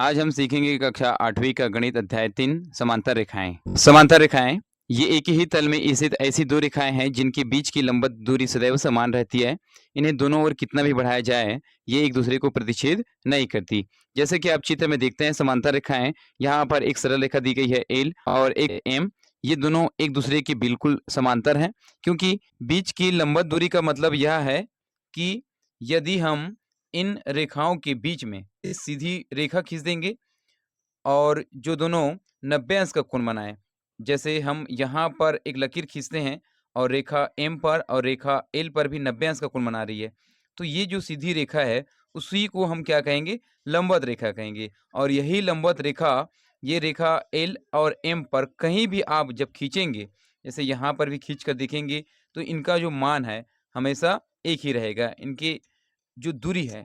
आज हम सीखेंगे कक्षा 8वीं का गणित अध्याय 3 समांतर रेखाएं। समांतर रेखाएं ये एक ही तल में स्थित ऐसी दो रेखाएं हैं जिनके बीच की लंबवत दूरी सदैव समान रहती है। इन्हें दोनों ओर कितना भी बढ़ाया जाए ये एक दूसरे को प्रतिच्छेद नहीं करती। जैसे कि आप चित्र में देखते हैं समांतर रेखाएं, यहाँ पर एक सरल रेखा दी गई है एल और एक एम। ये दोनों एक दूसरे के बिल्कुल समांतर हैं, क्योंकि बीच की लंबवत दूरी का मतलब यह है कि यदि हम इन रेखाओं के बीच में एक सीधी रेखा खींच देंगे और जो दोनों 90 अंश का कोण बनाए, जैसे हम यहाँ पर एक लकीर खींचते हैं और रेखा एम पर और रेखा एल पर भी 90 अंश का कोण बना रही है, तो ये जो सीधी रेखा है उसी को हम क्या कहेंगे, लंबवत रेखा कहेंगे। और यही लंबवत रेखा, ये रेखा एल और एम पर कहीं भी आप जब खींचेंगे, जैसे यहाँ पर भी खींच कर देखेंगे, तो इनका जो मान है हमेशा एक ही रहेगा। इनकी जो दूरी है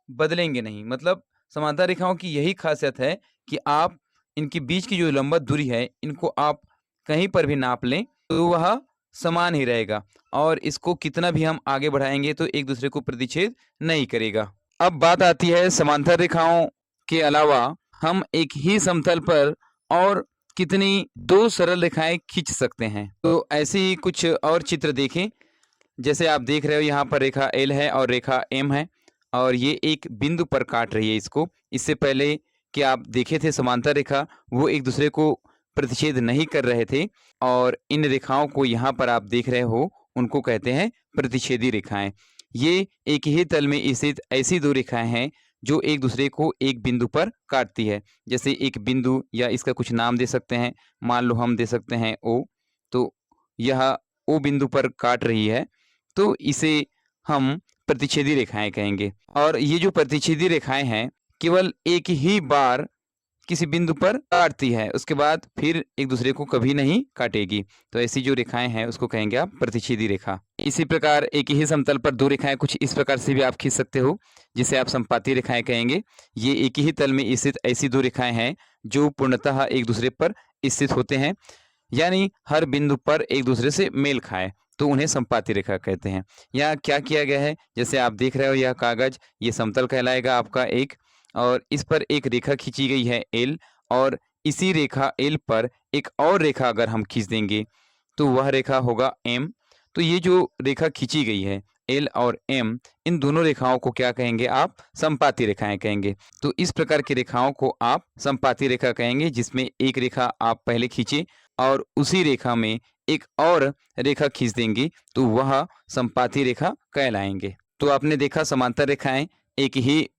बदलेंगे नहीं। मतलब समांतर रेखाओं की यही खासियत है कि आप इनके बीच की जो लंबवत दूरी है, इनको आप कहीं पर भी नाप लें तो वह समान ही रहेगा और इसको कितना भी हम आगे बढ़ाएंगे तो एक दूसरे को प्रतिच्छेद नहीं करेगा। अब बात आती है समांतर रेखाओं के अलावा हम एक ही समतल पर और कितनी दो सरल रेखाएं खींच सकते हैं। तो ऐसे ही कुछ और चित्र देखें। जैसे आप देख रहे हो यहाँ पर रेखा एल है और रेखा एम है और ये एक बिंदु पर काट रही है इसको। इससे पहले कि आप देखे थे समांतर रेखा, वो एक दूसरे को प्रतिच्छेद नहीं कर रहे थे और इन रेखाओं को यहाँ पर आप देख रहे हो, उनको कहते हैं प्रतिच्छेदी रेखाएं। ये एक ही तल में स्थित ऐसी दो रेखाएं हैं जो एक दूसरे को एक बिंदु पर काटती है। जैसे एक बिंदु, या इसका कुछ नाम दे सकते हैं, मान लो हम दे सकते हैं ओ। तो यह ओ बिंदु पर काट रही है, तो इसे हम प्रतिच्छेदी रेखाएं कहेंगे। और ये जो प्रतिच्छेदी रेखाएं हैं केवल एक ही बार किसी बिंदु पर काटती है, उसके बाद फिर एक दूसरे को कभी नहीं काटेगी। तो ऐसी जो रेखाएं हैं उसको कहेंगे आप प्रतिच्छेदी रेखा। इसी प्रकार एक ही समतल पर दो रेखाएं कुछ इस प्रकार से भी आप खींच सकते हो, जिसे आप संपाती रेखाएं कहेंगे। ये एक ही तल में स्थित ऐसी दो रेखाएं हैं जो पूर्णतः एक दूसरे पर स्थित होते हैं, यानी हर बिंदु पर एक दूसरे से मेल खाए, तो उन्हें संपाती रेखा कहते हैं। यहाँ क्या किया गया है, जैसे आप देख रहे हो यह कागज, ये समतल कहलाएगा आपका एक, और इस पर एक रेखा खींची गई है एल, और इसी रेखा एल पर एक और रेखा अगर हम खींच देंगे तो वह रेखा होगा एम। तो ये जो रेखा खींची गई है एल और एम, इन दोनों रेखाओं को क्या कहेंगे आप, संपाती रेखाएं कहेंगे। तो इस प्रकार की रेखाओं को आप संपाती रेखा कहेंगे, जिसमें एक रेखा आप पहले खींचे और उसी रेखा में एक और रेखा खींच देंगे तो वह संपाती रेखा कहलाएंगे। तो आपने देखा समांतर रेखाएं एक ही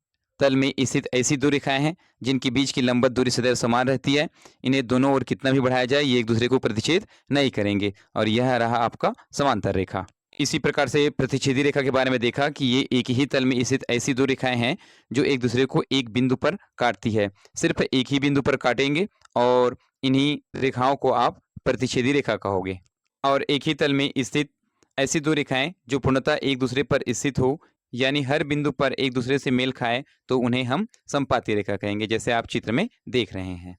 तल में स्थित ऐसी दो रेखाएं हैं जिनके बीच की लंबवत दूरी सदैव समान रहती है। इन्हें दोनों ओर कितना भी बढ़ाया जाए ये एक दूसरे को प्रतिच्छेद नहीं करेंगे, और यह रहा आपका समांतर रेखा। इसी प्रकार से प्रतिच्छेदी रेखा के बारे में देखा कि ये एक ही तल में स्थित ऐसी दो रेखाएं हैं जो एक दूसरे को एक बिंदु पर काटती है। सिर्फ एक ही बिंदु पर काटेंगे और इन्हीं रेखाओं को आप प्रतिच्छेदी रेखा कहोगे। और एक ही तल में स्थित ऐसी दो रेखाएं जो पूर्णतः एक दूसरे पर स्थित हो, यानी हर बिंदु पर एक दूसरे से मेल खाए, तो उन्हें हम संपाती रेखा कहेंगे, जैसे आप चित्र में देख रहे हैं।